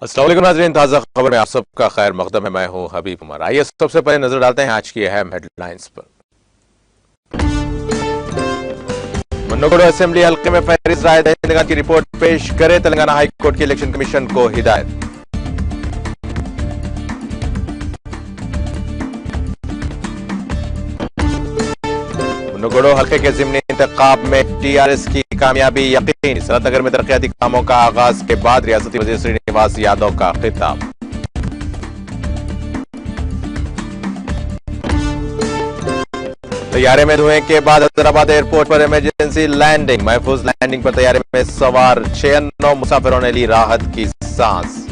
अस्सलाम वालेकुम नाज़रीन, ताज़ा खबर में आप सबका खैर मकदम है। मैं हूं हबीब उमर। आइए सबसे पहले नजर डालते हैं आज की अहम हेडलाइंस पर। मुन्नगोड़ असेंबली हल्के में फहरिस्त राय दहिंदगान की रिपोर्ट पेश करे तेलंगाना हाई कोर्ट की इलेक्शन कमीशन को हिदायत। मुन्नगोड़ हल्के के ज़िमनी इंतखाब में टीआरएस की कामयाबी यकीनी। सनतनगर में तरक्याती कामों का आगाज के बाद रियासती वजीर श्रीनिवास यादव का खिताब। तैयारे में धुएं के बाद हैदराबाद एयरपोर्ट पर इमरजेंसी लैंडिंग। महफूज लैंडिंग पर तैयारे में सवार 96 मुसाफिरों ने ली राहत की सांस।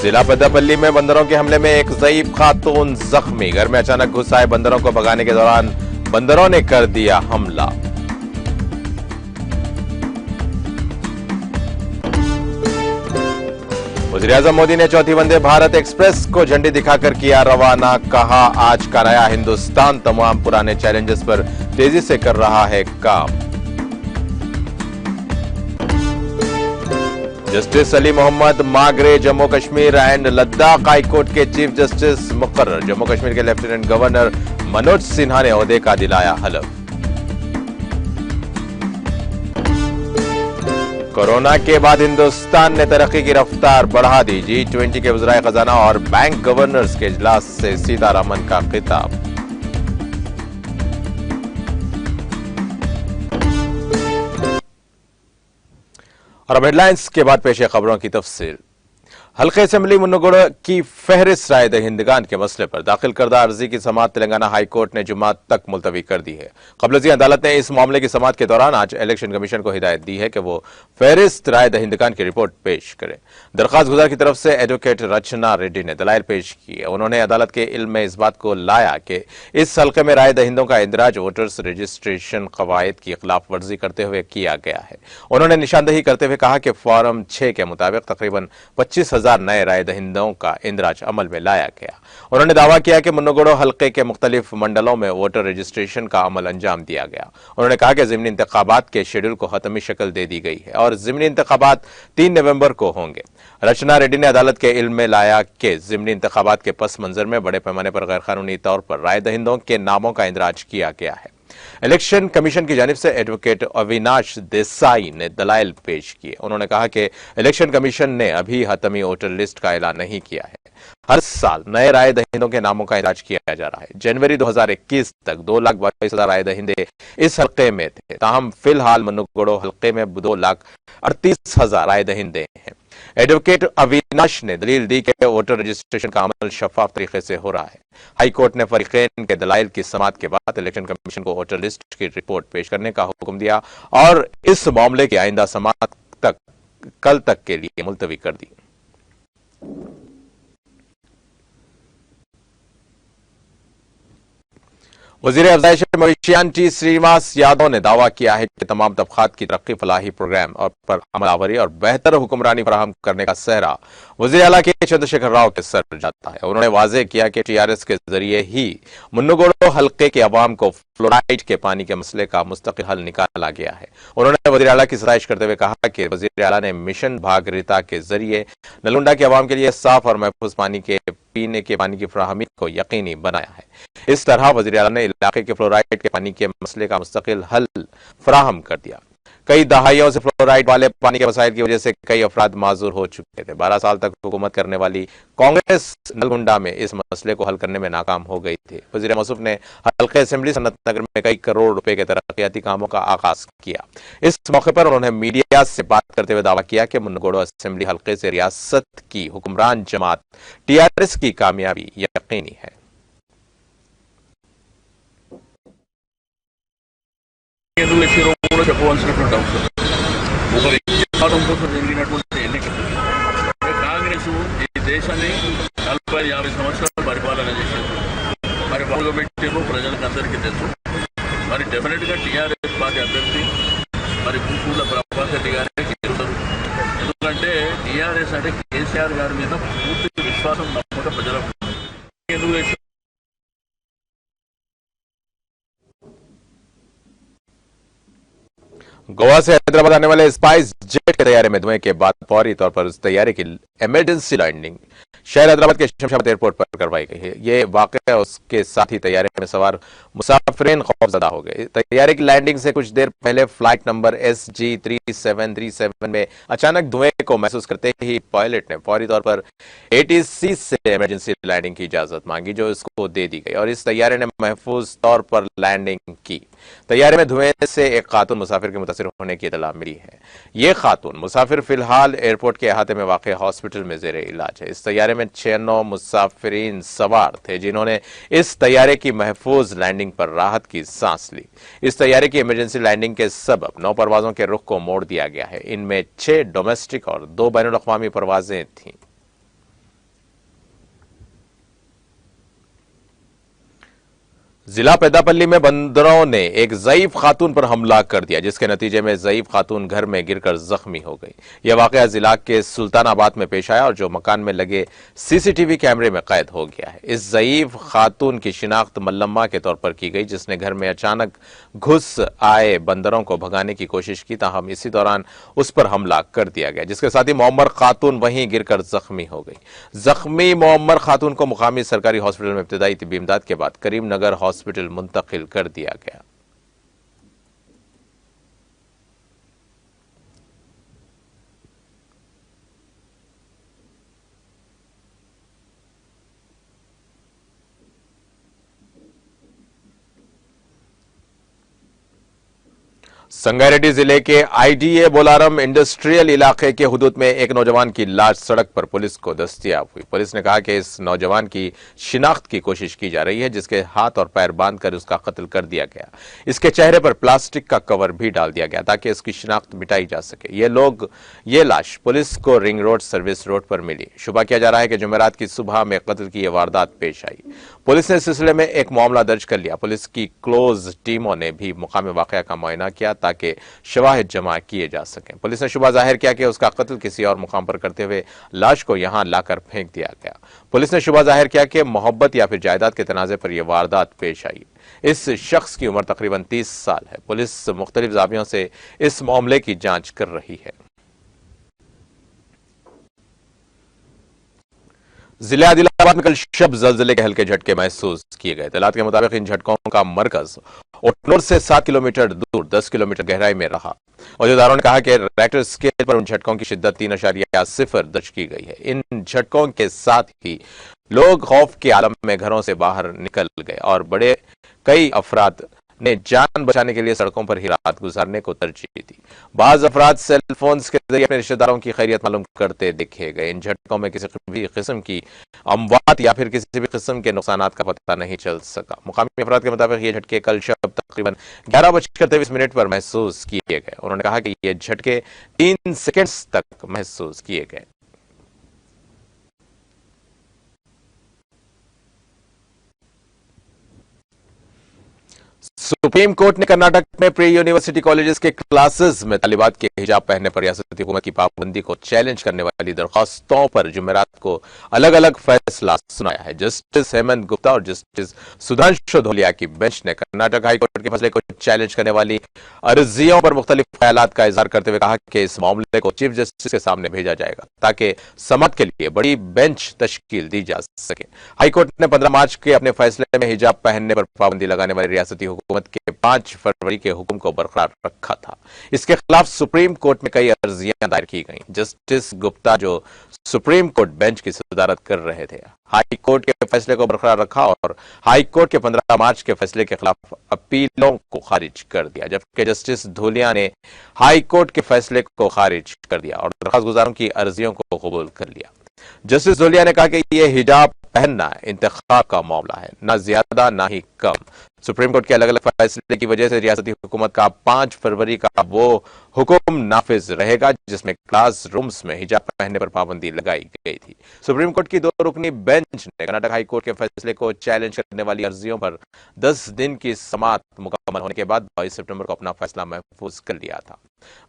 जिला पेद्दापल्ली में बंदरों के हमले में एक ज़ईफ खातून जख्मी। घर में अचानक घुस आए बंदरों को भगाने के दौरान बंदरों ने कर दिया हमला। वज़ीर-ए-आज़म मोदी ने चौथी वंदे भारत एक्सप्रेस को झंडी दिखाकर किया रवाना। कहा, आज का नया हिंदुस्तान तमाम पुराने चैलेंजेस पर तेजी से कर रहा है काम। Justice Ali Mohammad Magrey Jammu Kashmir and Ladakh high court के चीफ जस्टिस मुकर्रर। जम्मू कश्मीर के लेफ्टिनेंट गवर्नर मनोज सिन्हा ने ओहदे का दिलाया हलफ। कोरोना के बाद हिंदुस्तान ने तरक्की की रफ्तार बढ़ा दी। G20 के वज़राए खजाना और बैंक गवर्नर्स के इजलास से सीतारमण का खिताब। और अब हेडलाइंस के बाद पेश है खबरों की तफसील। हल्के असेंबली मुन्नगोड़ की फहरिस्त राय दहिंदगान के मसले पर दाखिल करदा अर्जी की समाअत तेलंगाना हाई कोर्ट ने जुम्मा तक मुलतवी कर दी है। कबल अदालत ने इस मामले की समाअत के दौरान आज इलेक्शन कमीशन को हिदायत दी है कि वो फहरिस्त राय दहिंदगान की रिपोर्ट पेश करे। दरख्वास्त गुजार की तरफ से एडवोकेट रचना रेड्डी ने दलाइल पेश किए। उन्होंने अदालत के इल्म में इस बात को लाया कि इस हल्के में राय दहिंदों का इंदराज वोटर्स रजिस्ट्रेशन कवायद की खिलाफ वर्जी करते हुए किया गया है। उन्होंने निशानदही करते हुए कहा कि फॉर्म 6 के मुताबिक तकरीबन 25,000 नए राय दहिंदों का इंदराज अमल में लाया गया। उन्होंने दावा किया कि मुन्नगोड़ हल्के के मुख्तलिफ मंडलों में वोटर रजिस्ट्रेशन का अमल अंजाम दिया गया। उन्होंने कहा कि ज़िमनी इंतखाबात के शेड्यूल को हतमी शक्ल दे दी गई है और ज़िमनी इंतखाबात 3 नवंबर को होंगे। रचना रेड्डी ने अदालत के इल्म में लाया कि ज़िमनी इंतखाबात के पस मंजर में बड़े पैमाने पर गैरकानूनी तौर पर राय दहिंदों के नामों का इंदराज किया गया है। इलेक्शन कमीशन की जानिब से एडवोकेट अविनाश देसाई ने दलाइल पेश किए। उन्होंने कहा कि इलेक्शन कमीशन ने अभी हतमी वोटर लिस्ट का ऐलान नहीं किया है। हर साल नए राय दहिंदों के नामों का इंदराज किया जा रहा है। जनवरी 2021 तक 2,22,000 राय दहिंदे इस हल्के में थे। ताहम फिलहाल मुन्नगोड़ हल्के में 2,38,000 राय दहिंदे हैं। एडवोकेट अविनाश ने दलील दी कि वोटर रजिस्ट्रेशन का अमल शफाफ तरीके से हो रहा है। हाई कोर्ट ने फरीकैन के दलाइल की समाअत के बाद इलेक्शन कमीशन को वोटर लिस्ट की रिपोर्ट पेश करने का हुक्म दिया और इस मामले की आइंदा समाअत तक कल तक के लिए मुलतवी कर दी। वज़ीर अफ़ज़ाइश मवेशियान टी श्रीनिवास यादव ने दावा किया है कि तमाम तबक़ात की तरक्की फलाही प्रोग्राम और पर अमलावरी और बेहतर हुक्मरानी फराहम करने का सेहरा वज़ीर आला के चंद्रशेखर राव के सर जाता है। उन्होंने वाज़ेह किया कि टीआरएस के जरिए ही मुन्नगोड़ हल्के के अवाम को फ्लोराइड के पानी के मसले का मुस्तकिल हल निकाला गया है। उन्होंने वज़ीर आला की सराहना करते हुए कहा कि वज़ीर आला ने मिशन भागीरथ के जरिए नलगुंडा के अवाम के लिए साफ और महफूज पानी के पीने के पानी की फराहमी को यकीनी बनाया है। इस तरह वज़ीर आला ने इलाके के फ्लोराइड के पानी के मसले का मुस्तकिल हल फराहम कर दिया। कई दहाइयों से फ्लोराइड वाले पानी के मसाइल की वजह से कई अफराद माजूर हो चुके थे। 12 साल तक हुकूमत करने वाली कांग्रेस नलगुंडा में इस मसले को हल करने में नाकाम हो गई थी। वज़ीर मौसूफ ने हल्के असेंबली सनतनगर में कई करोड़ रुपए के तरक्याती कामों का आगाज किया। इस मौके पर उन्होंने मीडिया से बात करते हुए दावा किया कि मुन्नगोड़ असेंबली हल्के से रियासत की हुक्मरान जमात टीआरएस की कामयाबी यकीनी है। చెప్పవలసినటువంటి అవసరం ఒక వ్యక్తి కావడం కోసం జరిగినటువంటి ఎన్నికలు కాంగ్రెస్ ఈ దేశాన్ని 40-50 సంవత్సరాలు పరిపాలన చేసింది. మరి పాల్గొబెట్టిన ప్రజలకు అందరికీ తెలుసు. మరి డెఫినెట్గా టీఆర్ఎస్ పార్టీ అభ్యర్థి మరి పూల ప్రభాకర్ రెడ్డి గారే గెలుస్తారు. ఎందుకంటే టీఆర్ఎస్ అంటే కేసీఆర్ గారి మీద పూర్తి విశ్వాసం నమ్మకం ప్రజలకు. ఎందుకు गोवा से हैदराबाद आने वाले स्पाइस जेट के तैयारे में धुएं के बाद फौरी तौर पर उस तैयारे की इमरजेंसी लैंडिंग शहर हैदराबाद के शमशाबाद एयरपोर्ट पर करवाई गई है। ये वाकया उसके साथ ही तैयारे में सवार मुसाफिरीन खौफजदा हो गए। तैयारे की लैंडिंग से कुछ देर पहले फ्लाइट नंबर SG3737 में अचानक धुएं को महसूस करते ही पायलट ने फौरी तौर पर ATC से इमरजेंसी लैंडिंग की इजाजत मांगी, जो इसको दे दी गई और इस तैयारे ने महफूज तौर पर लैंडिंग की। तैयारे में धुएं से एक खातून मुसाफिर के मुतासिर होने की इतला मिली है। ये खातून मुसाफिर फिलहाल एयरपोर्ट के अहाते में वाक़ हॉस्पिटल में जेर इलाज है। इस तैयारे में 6-9 मुसाफिरीन सवार थे, जिन्होंने इस तैयारे की महफूज लैंडिंग पर राहत की सांस ली। इस तैयारे की इमरजेंसी लैंडिंग के सबब 9 परवाजों के रुख को मोड़ दिया गया है। इनमें 6 डोमेस्टिक और 2 बैनुल-अक़वामी परवाजें थीं। जिला पेदापल्ली में बंदरों ने एक ज़ईफ खातून पर हमला कर दिया, जिसके नतीजे में ज़ईफ खातून घर में गिरकर जख्मी हो गई। यह वाकया जिला के सुल्तानाबाद में पेश आया और जो मकान में लगे CCTV कैमरे में कैद हो गया है। इस ज़ईफ खातून की शिनाख्त मल्लम्मा के तौर पर की गई, जिसने घर में अचानक घुस आए बंदरों को भगाने की कोशिश की, ताहम इसी दौरान उस पर हमला कर दिया गया, जिसके साथ ही मोअम्मर खातून वहीं गिरकर जख्मी हो गई। जख्मी मोअम्मर खातून को मुकामी सरकारी हॉस्पिटल में इब्तिदाई तिब्बी इमदाद के बाद करीमनगर हॉस्पिटल मुंतकिल कर दिया गया। संगारेड्डी जिले के IDA बोलारम इंडस्ट्रियल इलाके के हुदूद में एक नौजवान की लाश सड़क पर पुलिस को दस्तयाब हुई। पुलिस ने कहा कि इस नौजवान की शिनाख्त की कोशिश की जा रही है, जिसके हाथ और पैर बांधकर उसका कत्ल कर दिया गया। इसके चेहरे पर प्लास्टिक का कवर भी डाल दिया गया ताकि इसकी शिनाख्त मिटाई जा सके। ये लाश पुलिस को रिंग रोड सर्विस रोड पर मिली। शुबा किया जा रहा है कि जुमेरात की सुबह में कत्ल की यह वारदात पेश आई। पुलिस ने इस सिलसिले में एक मामला दर्ज कर लिया। पुलिस की क्लोज टीमों ने भी मुकामी वाकया का मुआयना किया ताकि शवाहिद जमा किए जा सकें। पुलिस ने शुबा जाहिर किया कि उसका कत्ल किसी और मुकाम पर करते हुए लाश को यहां लाकर फेंक दिया गया। पुलिस ने शुबा जाहिर किया कि मोहब्बत या फिर जायदाद के तनाजे पर यह वारदात पेश आई। इस शख्स की उम्र तकरीबन 30 साल है। पुलिस मुख्तलिफ ज़ावियों से इस मामले की जांच कर रही है। जिले आदिलाबाद में कल शब जल्जले के हल्के झटके महसूस किए गए। तलात के मुताबिक इन झटकों का मरकज ओटनूर से 7 किलोमीटर दूर 10 किलोमीटर गहराई में रहा। औहदेदारों ने कहा कि रेक्टर स्केल पर उन झटकों की शिद्दत 3.0 दर्ज की गई है। इन झटकों के साथ ही लोग खौफ के आलम में घरों से बाहर निकल गए और कई अफराद ने जान बचाने के लिए सड़कों पर ही रात गुजारने को तरजीह दी। बाज अफराद सेल फोन्स के जरिए अपने रिश्तेदारों की खैरियत मालूम करते देखे गए। इन झटकों में किसी भी किस्म की अमवात या फिर किसी भी किस्म के नुकसानात का पता नहीं चल सका। मुकामी अफराद के मुताबिक ये झटके कल शब तकरीबन 11:23 पर महसूस किए गए। उन्होंने कहा कि ये झटके 3 सेकेंड्स तक महसूस किए गए। सुप्रीम कोर्ट ने कर्नाटक में प्री यूनिवर्सिटी कॉलेजेस के क्लासेस में तालिबात के हिजाब पहनने पर रियासती हुकूमत की पाबंदी को चैलेंज करने वाली दरख्वास्तों पर जुमेरात को अलग अलग फैसला सुनाया है। जस्टिस हेमंत गुप्ता और जस्टिस सुधांशु धोलिया की बेंच ने कर्नाटक हाई कोर्ट के फैसले को चैलेंज करने वाली अर्जियों पर मुख्तलिफ ख्यालात का इजहार करते हुए कहा कि इस मामले को चीफ जस्टिस के सामने भेजा जाएगा ताकि समाअत के लिए बड़ी बेंच तश्कील दी जा सके। हाईकोर्ट ने 15 मार्च के अपने फैसले में हिजाब पहनने पर पाबंदी लगाने वाली रियासती हुकूमत के 5 फरवरी के हुक्म को बरकरार रखा था। इसके खिलाफ सुप्रीम कोर्ट में कई अर्जियां दायर की गईं। जस्टिस गुप्ता जो सुप्रीम कोर्ट बेंच की सदारत कर रहे थे, हाई कोर्ट के फैसले को बरकरार रखा और हाई कोर्ट के 15 मार्च के फैसले के खिलाफ अपीलों को खारिज कर दिया, जबकि जस्टिस धोलिया ने हाई कोर्ट के फैसले को खारिज कर दिया और दरख्वास्त गुजारों की अर्जियों को कबूल कर लिया। जस्टिस धोलिया ने कहा कि यह हिजाब पहनना इंतखाब का मामला है, ना ज्यादा ना ही कम। सुप्रीम कोर्ट के अलग अलग फैसले की वजह से रियासती हुकूमत का 5 फरवरी का वो हुक्म नाफिज रहेगा जिसमें क्लास रूम्स में हिजाब पहनने पर पाबंदी लगाई गई थी। सुप्रीम कोर्ट की 2 रुकनी बेंच ने कर्नाटक हाई कोर्ट के फैसले को चैलेंज करने वाली अर्जियों पर 10 दिन की समाअत मुकम्मल होने के बाद 22 सितंबर को अपना फैसला महफूज कर लिया था।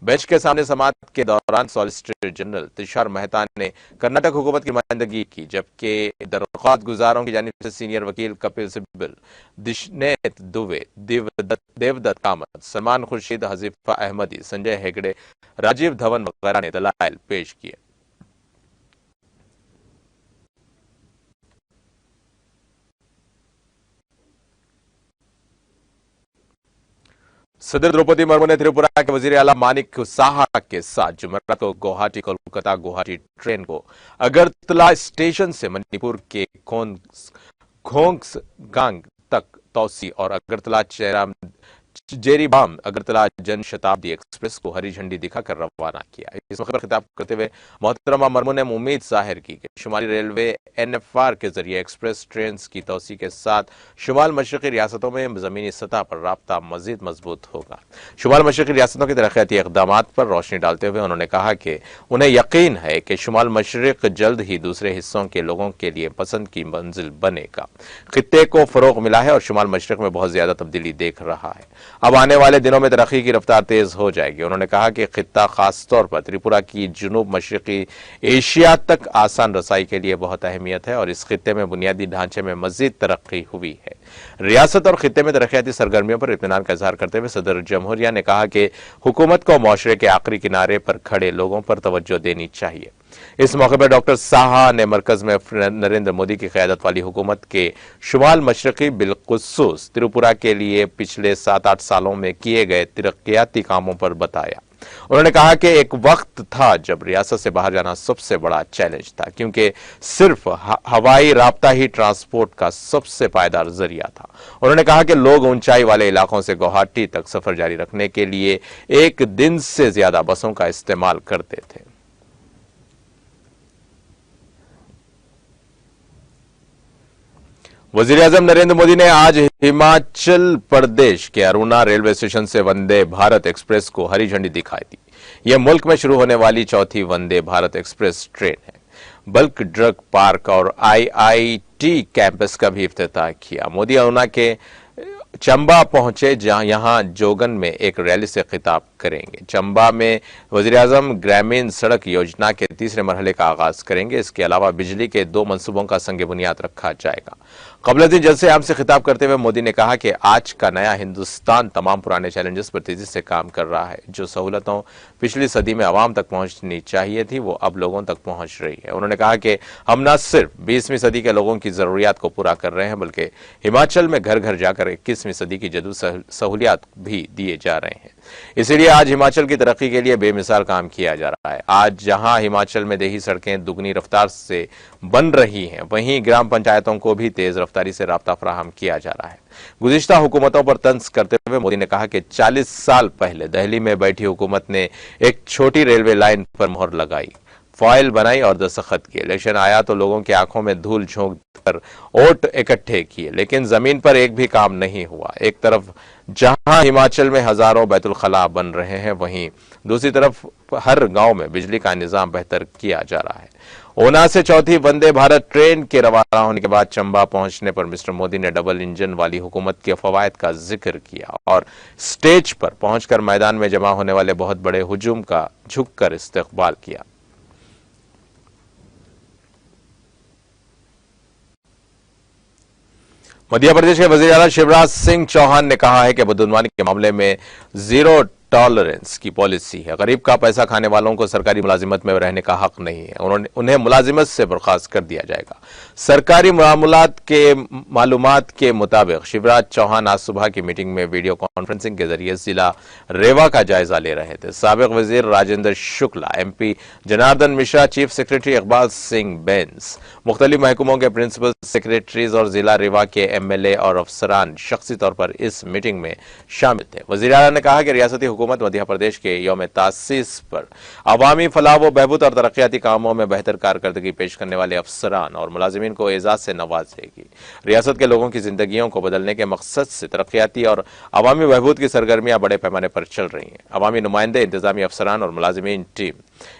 बेंच के सामने समाअत के दौरान सॉलिसिटर जनरल तुषार मेहता ने कर्नाटक हुकूमत की नुमाइंदगी की, जबकि दरख्वास्त गुजारों की जानिब से सीनियर वकील कपिल सिब्बल, दिशनेत दुबे, देवदत्त कामत, सलमान खुर्शीद, हजीफा अहमदी, संजय हेगड़े, राजीव धवन वगैरह ने दलाइल पेश किए। सदर द्रौपदी मुर्मू ने त्रिपुरा के वजीर आला मानिक साहा के साथ जुमेरात को गुवाहाटी कोलकाता गुवाहाटी ट्रेन को अगरतला स्टेशन से मणिपुर के खोंग्सगांग तक तौसी और अगरतला जेरीबाम अगरतला जन शताब्दी एक्सप्रेस को हरी झंडी दिखाकर रवाना किया। इस मौके पर खिताब करते हुए मोहतरमा मुर्मू ने उम्मीद जाहिर की कि शुमाली रेलवे NFR के जरिए एक्सप्रेस ट्रेन की तौसी के साथ शुमाल मशरकी रियासतों में जमीनी सतह पर राब्ता मजीद मजबूत होगा। शुमाल मशरकी रियासतों के तरक्याती इक़दाम पर रोशनी डालते हुए उन्होंने कहा कि उन्हें यकीन है कि शुमाल मशरक जल्द ही दूसरे हिस्सों के लोगों के लिए पसंद की मंजिल बनेगा। खित्ते को फरोग मिला है और शुमाल मशरक में बहुत ज्यादा तब्दीली देख रहा है। अब आने वाले दिनों में तरक्की की रफ्तार तेज हो जाएगी। उन्होंने कहा कि खित्ता खास तौर पर त्रिपुरा की जुनूब मशरकी एशिया तक आसान रसाई के लिए बहुत अहमियत है और इस खित्ते में बुनियादी ढांचे में मजीद तरक्की हुई है। रियासत और खित्ते में तरक्याती सरगर्मियों पर इत्मीनान का इजहार करते हुए सदर जमहूरिया ने कहा कि हुकूमत को मुआशरे के आखिरी किनारे पर खड़े लोगों पर तवज्जो देनी चाहिए। इस मौके पर डॉक्टर साहा ने मरकज में नरेंद्र मोदी की क़यादत वाली हुकूमत के शुमाल मशरकी बिलखुसूस त्रिपुरा के लिए पिछले 7-8 सालों में किए गए तरक्याती कामों पर बताया। उन्होंने कहा कि एक वक्त था जब रियासत से बाहर जाना सबसे बड़ा चैलेंज था, क्योंकि सिर्फ हवाई राब्ता ही ट्रांसपोर्ट का सबसे पायदार जरिया था। उन्होंने कहा कि लोग ऊंचाई वाले इलाकों से गुवाहाटी तक सफर जारी रखने के लिए एक दिन से ज्यादा बसों का इस्तेमाल करते थे। वजीर-ए-आज़म नरेंद्र मोदी ने आज हिमाचल प्रदेश के अरुणा रेलवे स्टेशन से वंदे भारत एक्सप्रेस को हरी झंडी दिखाई दी। यह मुल्क में शुरू होने वाली चौथी वंदे भारत एक्सप्रेस ट्रेन है। बल्क ड्रग पार्क और IIT कैंपस का भी इफ्तिताह किया। मोदी अरुणा के चंबा पहुंचे, जहां यहां जोगन में एक रैली से खिताब करेंगे। चंबा में वज़ीर-ए-आज़म ग्रामीण सड़क योजना के तीसरे मरहले का आगाज करेंगे। इसके अलावा बिजली के 2 मंसूबों का संग बुनियाद रखा जाएगा। कबल दिन जलसे आम से खिताब करते हुए मोदी ने कहा कि आज का नया हिंदुस्तान तमाम पुराने चैलेंजेस पर तेजी से काम कर रहा है। जो सहूलतों पिछली सदी में आवाम तक पहुंचनी चाहिए थी, वो अब लोगों तक पहुंच रही है। उन्होंने कहा कि हम न सिर्फ 20वीं सदी के लोगों की जरूरियात को पूरा कर रहे हैं, बल्कि हिमाचल में घर घर जाकर 21वीं सदी की जदीद सहूलियात भी दिए जा रहे हैं। इसीलिए आज हिमाचल की तरक्की के लिए बेमिसाल काम किया जा रहा है। आज जहां हिमाचल में देही सड़कें दुगनी रफ्तार से बन रही हैं, वहीं ग्राम पंचायतों को भी तेज रफ्तारी से राब्ता फराहम किया जा रहा है। गुज़िश्ता हुकूमतों पर तंज करते हुए मोदी ने कहा कि 40 साल पहले दिल्ली में बैठी हुकूमत ने एक छोटी रेलवे लाइन पर मोहर लगाई, फाइल बनाई और दस्तखत किए। इलेक्शन आया तो लोगों की आंखों में धूल झोंक कर वोट इकट्ठे किए, लेकिन जमीन पर एक भी काम नहीं हुआ। एक तरफ जहां हिमाचल में हजारों बैतुल खला बन रहे हैं, वहीं दूसरी तरफ हर गांव में बिजली का निजाम बेहतर किया जा रहा है। ऊना से चौथी वंदे भारत ट्रेन के रवाना होने के बाद चंबा पहुंचने पर मिस्टर मोदी ने डबल इंजन वाली हुकूमत के फवायद का जिक्र किया और स्टेज पर पहुंचकर मैदान में जमा होने वाले बहुत बड़े हुजूम का झुककर इस्तकबाल किया। मध्य प्रदेश के वजीर आला शिवराज सिंह चौहान ने कहा है कि बदउनवानी के मामले में जीरो टॉलरेंस की पॉलिसी है। गरीब का पैसा खाने वालों को सरकारी मुलाजिमत में रहने का हक नहीं है। उन्हें मुलाजिमत से बर्खास्त कर दिया जाएगा। सरकारी मालूमात के मुताबिक शिवराज चौहान आज सुबह की मीटिंग में वीडियो कॉन्फ्रेंसिंग के जरिए जिला रेवा का जायजा ले रहे थे। साबिक वजीर Rajendra Shukla, MP Janardan Mishra, chief secretary Iqbal Singh Bains, मुख्तलिफ महकमों के प्रिंसिपल सेक्रेटरीज और जिला रेवा के MLA और अफसरान शख्सी तौर पर इस मीटिंग में शामिल थे। वजीर आला ने कहा कि रियासती हुकूमत मध्य प्रदेश के यौम तासीस पर अवामी फलाह व बहबूद और तरक्याती कामों में बेहतर कारकर्दगी पेश करने वाले अफसरान और मुलाजिमीन को एजाज से नवाजेगी। रियासत के लोगों की जिंदगियों को बदलने के मकसद से तरक्याती और अवामी बहबूद की सरगर्मियां बड़े पैमाने पर चल रही हैं। अवामी नुमाइंदे, इंतजामी अफसरान और मुलाजिमीन टीम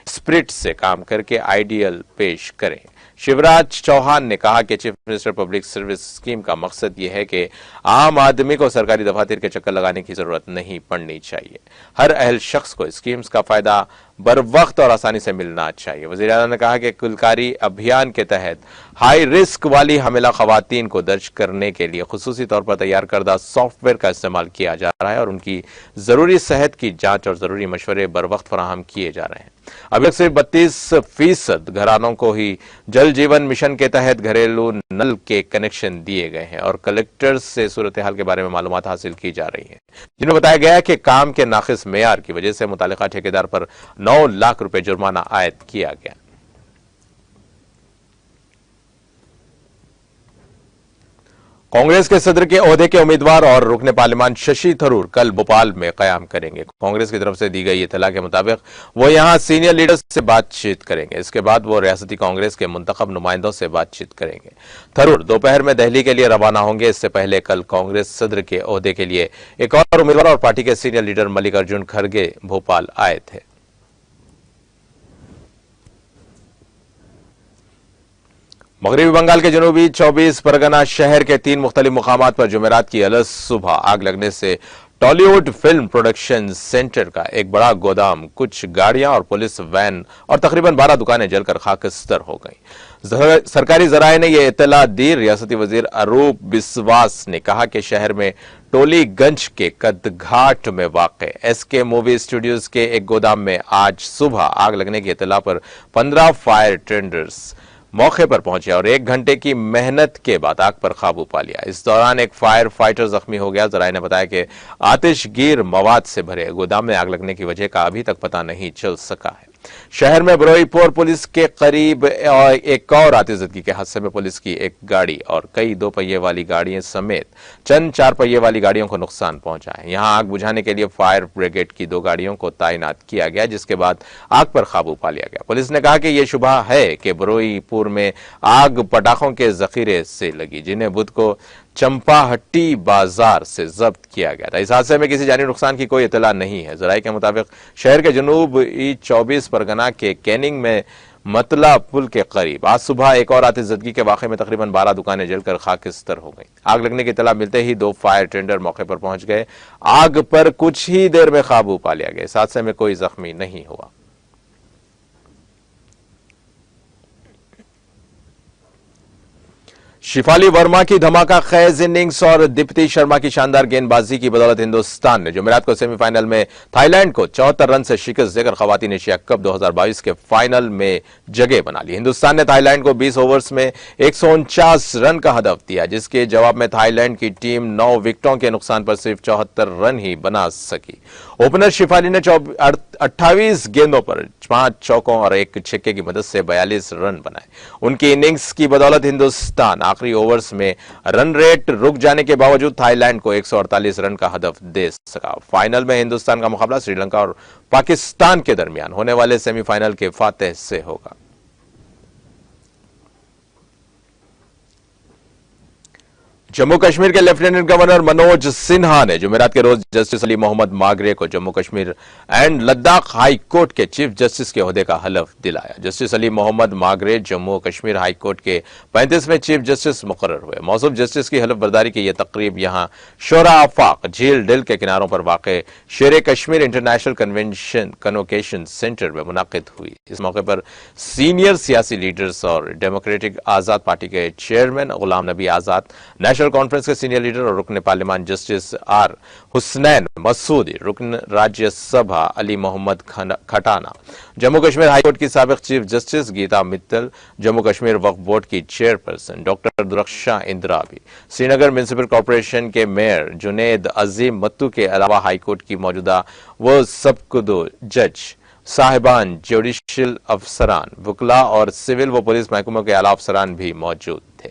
स्पिरिट से काम करके आइडियल पेश करें। शिवराज चौहान ने कहा कि chief minister public service scheme का मकसद यह है कि आम आदमी को सरकारी दफातर के चक्कर लगाने की जरूरत नहीं पड़नी चाहिए। हर अहल शख्स को स्कीम्स का फायदा बर वक्त और आसानी से मिलना चाहिए। वजीर आला ने कहा कि कुलकारी अभियान के तहत हाई रिस्क वाली हामिला खवातीन को दर्ज करने के लिए खुसूसी तौर पर तैयार करदा सॉफ्टवेयर का इस्तेमाल किया जा रहा है और उनकी जरूरी सेहत की जांच और जरूरी मशवरे बर वक्त फराहम किए जा रहे हैं। अभी तक सिर्फ 32% घरानों को ही जल जीवन मिशन के तहत घरेलू नल के कनेक्शन दिए गए हैं और कलेक्टर्स से सूरत हाल के बारे में मालूमात हासिल की जा रही है, जिनमें बताया गया है कि काम के नाकिस मेयार की वजह से मुतालिका ठेकेदार पर 9 लाख रुपए जुर्माना आयद किया गया। कांग्रेस के सदर के ओहदे के उम्मीदवार और रुकने पार्लियामान शशि थरूर कल भोपाल में कयाम करेंगे। कांग्रेस की तरफ से दी गई इत्तला के मुताबिक वो यहां सीनियर लीडर्स से बातचीत करेंगे। इसके बाद वो रियासती कांग्रेस के मुंतखब नुमाइंदों से बातचीत करेंगे। थरूर दोपहर में दिल्ली के लिए रवाना होंगे। इससे पहले कल कांग्रेस सदर के ओहदे के लिए एक और उम्मीदवार और पार्टी के सीनियर लीडर मल्लिकार्जुन खड़गे भोपाल आए थे। मगरबी बंगाल के जनूबी 24 परगना शहर के 3 मुख्तलिफ मुकामात पर जुमेरात की अलग सुबह आग लगने से टॉलीवुड फिल्म प्रोडक्शन सेंटर का एक बड़ा गोदाम, कुछ गाड़ियां और पुलिस वैन और तकरीबन 12 दुकानें जलकर खाकस्तर हो गईं। सरकारी जराये ने यह इत्तला दी। रियासती वजीर अरूप बिस्वास ने कहा कि शहर में टोलीगंज के कदघाट में वाक़े एसके मूवी स्टूडियोज के एक गोदाम में आज सुबह आग लगने की इत्तला पर 15 फायर टेंडर्स मौके पर पहुंचे और 1 घंटे की मेहनत के बाद आग पर काबू पा लिया। इस दौरान एक फायर फाइटर जख्मी हो गया। जराये ने बताया कि आतिशगीर मवाद से भरे गोदाम में आग लगने की वजह का अभी तक पता नहीं चल सका है। शहर में बरोईपुर पुलिस के करीब एक और आतिशज़दगी के हादसे में पुलिस की एक गाड़ी और कई 2 पहिए वाली गाड़ियां समेत चंद 4 पहिए वाली गाड़ियों को नुकसान पहुंचा है। यहां आग बुझाने के लिए फायर ब्रिगेड की 2 गाड़ियों को तैनात किया गया, जिसके बाद आग पर काबू पा लिया गया। पुलिस ने कहा कि यह शुबा है कि बरोईपुर में आग पटाखों के जखीरे से लगी, जिन्हें बुध को चंपाहट्टी बाजार से जब्त किया गया था। इस हादसे में किसी जानी नुकसान की कोई इतला नहीं है। जराये के मुताबिक शहर के जनूबी 24 परगना के कैनिंग में मतला पुल के करीब आज सुबह एक और आतिशज़दगी के वाक़े में तकरीबन 12 दुकानें जलकर खाकिस्तर हो गईं। आग लगने की इतला मिलते ही 2 फायर टेंडर मौके पर पहुंच गए। आग पर कुछ ही देर में काबू पा लिया गया। इस हादसे में कोई जख्मी नहीं हुआ। शिफाली वर्मा की धमाका खेज इनिंग्स और दीप्ति शर्मा की शानदार गेंदबाजी की बदौलत हिंदुस्तान ने जुमेरात को सेमीफाइनल में थाईलैंड को 74 रन से शिकस्त देकर खवातीन एशिया कप 2022 के फाइनल में जगह बना ली। हिंदुस्तान ने थाईलैंड को 20 ओवर्स में 149 रन का हदफ दिया, जिसके जवाब में थाईलैंड की टीम 9 विकेटों के नुकसान पर सिर्फ 74 रन ही बना सकी। ओपनर शिफाली ने 28 गेंदों पर 5 चौकों और 1 छक्के की मदद से 42 रन बनाए। उनकी इनिंग्स की बदौलत हिंदुस्तान आखिरी ओवर्स में रन रेट रुक जाने के बावजूद थाईलैंड को 148 रन का हदफ दे सका। फाइनल में हिंदुस्तान का मुकाबला श्रीलंका और पाकिस्तान के दरमियान होने वाले सेमीफाइनल के फातेह से होगा। जम्मू कश्मीर के लेफ्टिनेंट गवर्नर मनोज सिन्हा ने जुमेरात के रोज जस्टिस अली मोहम्मद मागरे को Jammu Kashmir and Ladakh high court के चीफ जस्टिस के ओहदे का हलफ दिलाया। Justice Ali Mohammad Magrey Jammu Kashmir high court के 35वें चीफ जस्टिस मुकर्रर हुए। मौसूफ जस्टिस की हलफ बर्दारी की यह तकरीब यहां शोरा आफाक झील डिल के किनारों पर वाक़ शेर कश्मीर इंटरनेशनल कन्वोकेशन सेंटर में मुनाकिद हुई। इस मौके पर सीनियर सियासी लीडर्स और डेमोक्रेटिक आजाद पार्टी के chairman Ghulam Nabi Azad, national conference के सीनियर लीडर और रुकन पार्लियामान जस्टिस आर हुसनैन मसूदी, रुकन राज्यसभा अली मोहम्मद खटाना, जम्मू कश्मीर हाईकोर्ट की साबिक चीफ जस्टिस गीता मित्तल, जम्मू कश्मीर वक्फ बोर्ड की chairperson doctor Darakhshan Andrabi, Srinagar municipal corporation के मेयर जुनेद अजीम मत्तू के अलावा हाईकोर्ट की मौजूदा व सबकुदो जज साहिबान, जुडिशियल अफसरान, वकला और सिविल व पुलिस महकमों के आला अफसरान भी मौजूद थे।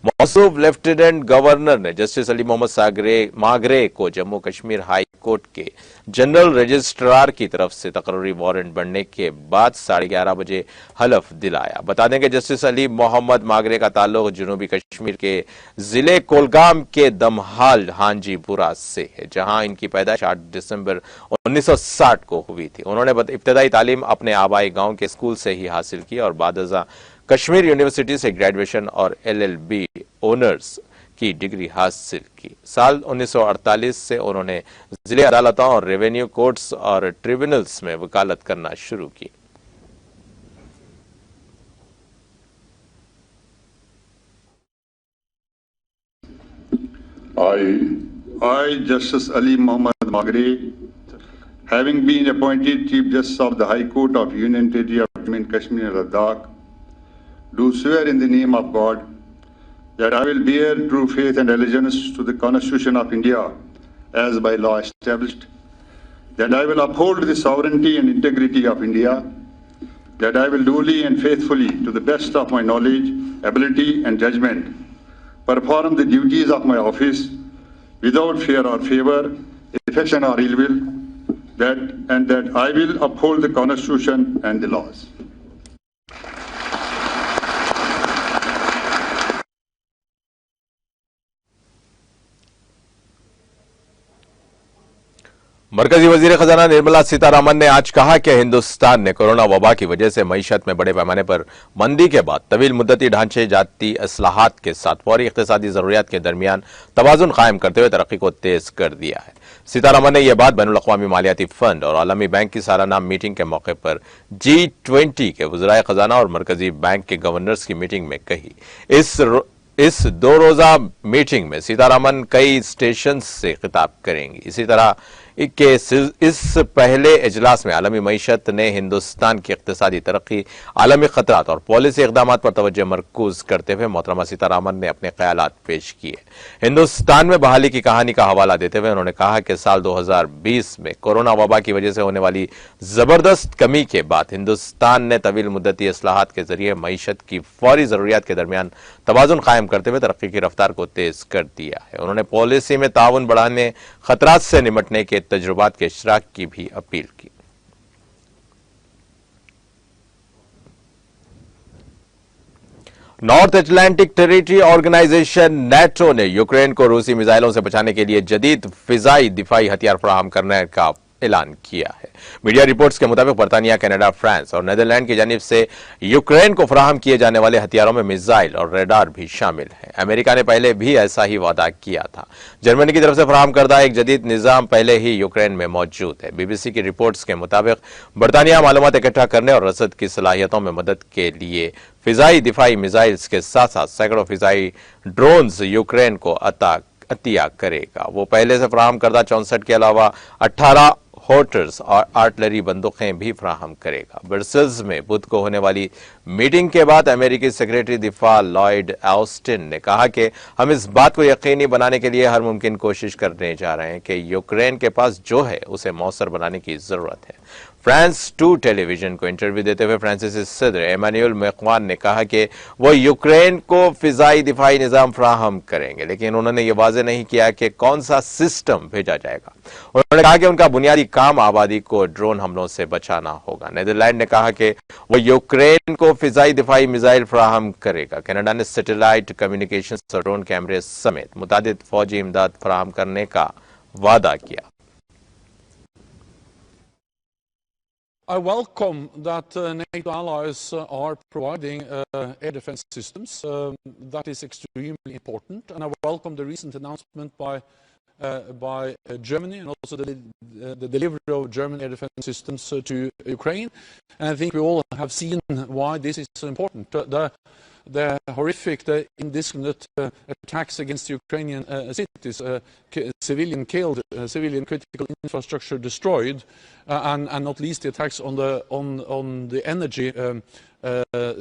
मौसूफ लेफ्टिनेंट गवर्नर ने जस्टिस अली मोहम्मद मागरे को जम्मू कश्मीर हाई कोर्ट के जनरल रजिस्ट्रार की तरफ से तकर्री वारंट बनने के बाद 11:30 बजे हलफ दिलाया। बता दें कि जस्टिस अली मोहम्मद मागरे का ताल्लुक जनूबी कश्मीर के जिले कोलगाम के दमहाल हांजीपुरा से है, जहां इनकी पैदाइश 8 दिसंबर 1960 को हुई थी। उन्होंने इब्तदाई तालीम अपने आबाई गांव के स्कूल से ही हासिल की और बाद कश्मीर यूनिवर्सिटी से ग्रेजुएशन और LLB ऑनर्स की डिग्री हासिल की। साल 1948 से उन्होंने जिले अदालतों और रेवेन्यू कोर्ट्स और ट्रिब्यूनल्स में वकालत करना शुरू की। I, Justice Ali Muhammad Magre, having been appointed Chief Justice of the High Court of Union Territory of Jammu and Kashmir and Ladakh, do swear in the name of God that I will bear true faith and allegiance to the Constitution of India as by law established, that I will uphold the sovereignty and integrity of India, that I will duly and faithfully, to the best of my knowledge, ability and judgment, perform the duties of my office without fear or favor, affection or ill will, that I will uphold the Constitution and the laws. मरकजी वजीर खजाना निर्मला सीतारामन ने आज कहा कि हिंदुस्तान ने corona वबा की वजह से मईशत में बड़े पैमाने पर मंदी के बाद तवील मुद्दती ढांचे जाती असलाहात के साथ फौरी इक्तिसादी जरूरियात के दरमियान तवाजुन कायम करते हुए तरक्की को तेज कर दिया है। सीतारामन ने यह बात बैनुल-अक़वामी मालियाती फंड और आलमी बैंक की सालाना मीटिंग के मौके पर G20 के वज़राए खजाना और मरकजी बैंक के गवर्नर्स की मीटिंग में कही। इस 2 रोजा मीटिंग में सीतारामन कई स्टेशन से खिताब करेंगी। इसी तरह के इस पहले इजलास में आलमी मईशत ने हिंदुस्तान की इक्तिसादी तरक्की, आलमी खतरात और पॉलिसी इक़दाम पर तवज्जो मरकूज करते हुए मोहतरमा सीतारामन ने अपने ख्यालात पेश किए। हिंदुस्तान में बहाली की कहानी का हवाला देते हुए उन्होंने कहा कि साल 2020 में कोरोना वबा की वजह से होने वाली जबरदस्त कमी के बाद हिंदुस्तान ने तवील मुद्दती इस्लाहात के जरिए मईशत की फौरी जरूरियात के दरमियान तवाजुन कायम करते हुए तरक्की की रफ्तार को तेज कर दिया है। उन्होंने पॉलिसी में ताउन बढ़ाने, खतरात से निपटने के तजुर्बात के इश्तराक की भी अपील की। North Atlantic territory organisation NATO ने यूक्रेन को रूसी मिसाइलों से बचाने के लिए जदीद फिजाई दिफाई हथियार फराहम करने का ऐलान किया है। मीडिया रिपोर्ट्स के मुताबिक बरतानिया, कनाडा, फ्रांस और नेदरलैंड की जानिब से यूक्रेन को फराहम किए जाने वाले हथियारों में मिसाइल और रेडार भी शामिल है। अमेरिका ने पहले भी ऐसा ही वादा किया था। जर्मनी की तरफ से फराहम करदा एक जदीद निजाम पहले ही यूक्रेन में मौजूद है। BBC की रिपोर्ट्स के मुताबिक बरतानिया मालूमात इकट्ठा करने और रसद की सलाहियतों में मदद के लिए फिजाई दिफाई मिसाइल्स के साथ साथ सैकड़ों फिजाई ड्रोन्स यूक्रेन को अतिया करेगा। वो पहले से फराहम करदा 64 के अलावा 18 हॉर्टर्स और आर्टिलरी बंदूकें भी फराहम करेगा। ब्रसेल्स में बुध को होने वाली मीटिंग के बाद अमेरिकी सेक्रेटरी दिफा लॉयड ऑस्टिन ने कहा कि हम इस बात को यकीनी बनाने के लिए हर मुमकिन कोशिश करने जा रहे हैं कि यूक्रेन के पास जो है उसे मौसर बनाने की जरूरत है। फ्रांस 2 टेलीविजन को इंटरव्यू देते हुए फ्रांसीसी सदर एमानुएल मैक्रोन ने कहा कि वो यूक्रेन को फिजाई दिफाई निजाम फराहम करेंगे, लेकिन उन्होंने ये वाजे नहीं किया कि कौन सा सिस्टम भेजा जाएगा। उन्होंने कहा कि उनका बुनियादी काम आबादी को ड्रोन हमलों से बचाना होगा। नीदरलैंड ने कहा कि वो यूक्रेन को फिजाई दिफाई मिसाइल फराहम करेगा। कनाडा ने सैटेलाइट कम्युनिकेशन और ड्रोन कैमरे समेत मुतादिद फौजी इमदाद फराहम करने का वादा किया। I welcome that NATO allies are providing air defense systems. That is extremely important, and I welcome the recent announcement by Germany and also the delivery of German air defense systems to Ukraine. And I think we all have seen why this is so important. The horrific, the indiscriminate attacks against Ukrainian cities, civilian killed, civilian critical infrastructure destroyed, and not least the attacks on the energy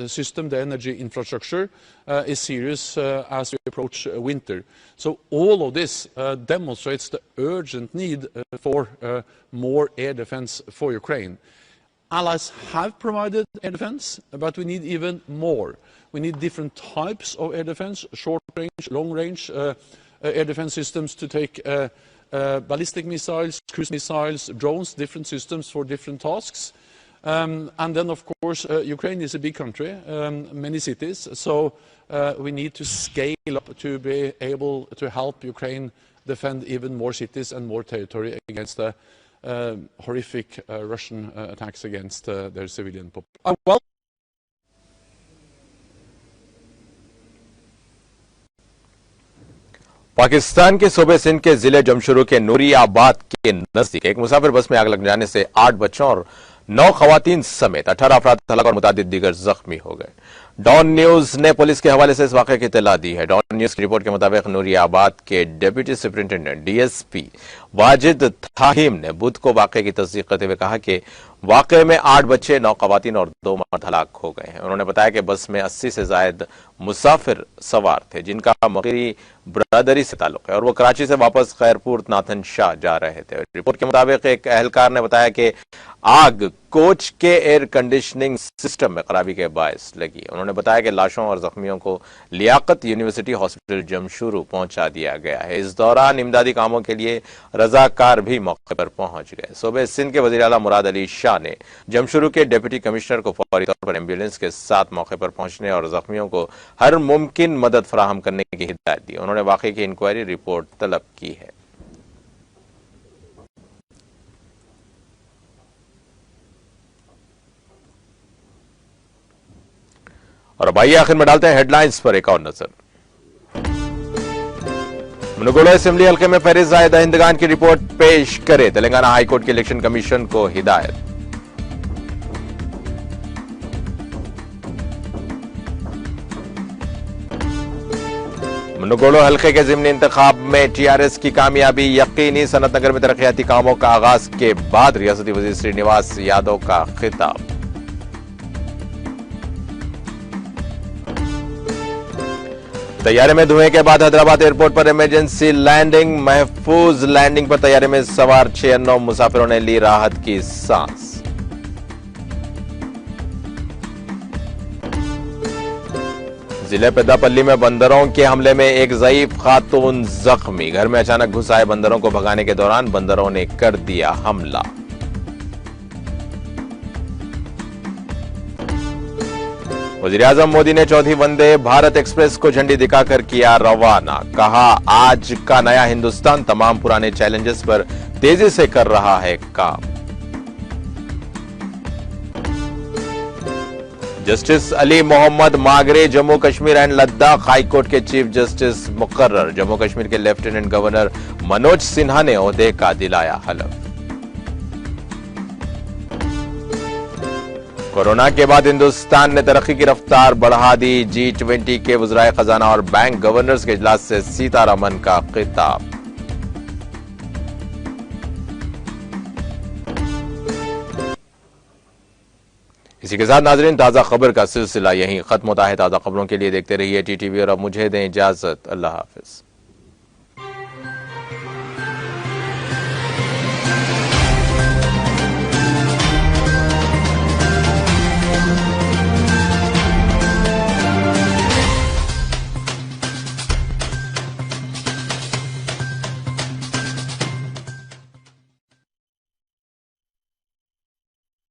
system, the energy infrastructure, is serious as we approach winter. So all of this demonstrates the urgent need for more air defense for Ukraine. Allies have provided air defense, but we need even more. We need different types of air defense, short range, long range air defense systems to take ballistic missiles, cruise missiles, drones, different systems for different tasks. And then, of course, Ukraine is a big country, many cities, so we need to scale up to be able to help Ukraine defend even more cities and more territory against the horrific Russian attacks against their civilian population. Pakistan के सूबे सिंध के जिले जमशुरू के नूरी आबाद के नजदीक एक मुसाफिर बस में आग लग जाने से 8 बच्चों और 9 खवातीन समेत 18 अफराद हलाक और मुतादिद दीगर जख्मी हो गए। डॉन न्यूज ने पुलिस के हवाले से इस वाक़े की इत्तला दी है। डॉन न्यूज की रिपोर्ट के मुताबिक नूरी आबाद के डिप्टी सुपरिंटेंडेंट डीएसपी वाजिद थाहिम ने बुध को वाक़े की तस्दीक करते हुए कहा कि वाक़े में 8 बच्चे, 9 खवातीन और 2 मर्द हलाक हो गए हैं। उन्होंने बताया कि बस में 80 से जायद मुसाफिर सवार थे जिनका मगरी बरादरी से ताल्लुक है और वो कराची से वापस खैरपुर नाथन शाह जा रहे थे। रिपोर्ट के मुताबिक एक अहलकार ने बताया कि आग कोच के एयर कंडीशनिंग सिस्टम में खराबी के बायस लगी। उन्होंने बताया कि लाशों और जख्मियों को लियाकत यूनिवर्सिटी हॉस्पिटल जमशुरू पहुंचा दिया गया है। इस दौरान इमदादी कामों के लिए रजाकार भी मौके पर पहुंच गए। सूबे सिंध के वज़ीर आला मुराद अली शाह ने जमशुरू के डिप्टी कमिश्नर को फौरी तौर पर एम्बुलेंस के साथ मौके पर पहुंचने और जख्मियों को हर मुमकिन मदद फराहम करने की हिदायत दी। उन्होंने वाक़े की इंक्वायरी रिपोर्ट तलब की है। और अब आइए आखिर में डालते हैं हेडलाइंस पर एक और नजर। मुनगोलो असेंबली हल्के में फहरिस्त राय दहिंदगान की रिपोर्ट पेश करे तेलंगाना हाईकोर्ट के इलेक्शन कमीशन को हिदायत। मुनगोलो हल्के के ज़िमनी इंतखाब में टीआरएस की कामयाबी यकीनी। सनत नगर में तरक्याती कामों का आगाज के बाद रियासती वजीर श्रीनिवास यादव का खिताब। तैयारे में धुएं के बाद हैदराबाद एयरपोर्ट पर इमरजेंसी लैंडिंग। महफूज लैंडिंग पर तैयारे में सवार 6 और 9 मुसाफिरों ने ली राहत की सांस। जिले पेद्दापल्ली में बंदरों के हमले में एक ज़ईफ खातून जख्मी। घर में अचानक घुस आए बंदरों को भगाने के दौरान बंदरों ने कर दिया हमला। वज़ीर-ए-आज़म मोदी ने चौथी वंदे भारत एक्सप्रेस को झंडी दिखाकर किया रवाना। कहा, आज का नया हिंदुस्तान तमाम पुराने चैलेंजेस पर तेजी से कर रहा है काम। Justice Ali Mohammad Magrey Jammu Kashmir and Ladakh high court के चीफ जस्टिस मुकर्रर। जम्मू कश्मीर के लेफ्टिनेंट गवर्नर मनोज सिन्हा ने ओहदे का दिलाया हलफ। कोरोना के बाद हिंदुस्तान ने तरक्की की रफ्तार बढ़ा दी। G20 के वज़राए खजाना और बैंक गवर्नर्स के इजलास से सीतारमन का खिताब। इसी के साथ नाजरीन ताजा खबर का सिलसिला यहीं खत्म होता है। ताजा खबरों के लिए देखते रहिए TTV और अब मुझे दें इजाजत। अल्लाह हाफिज।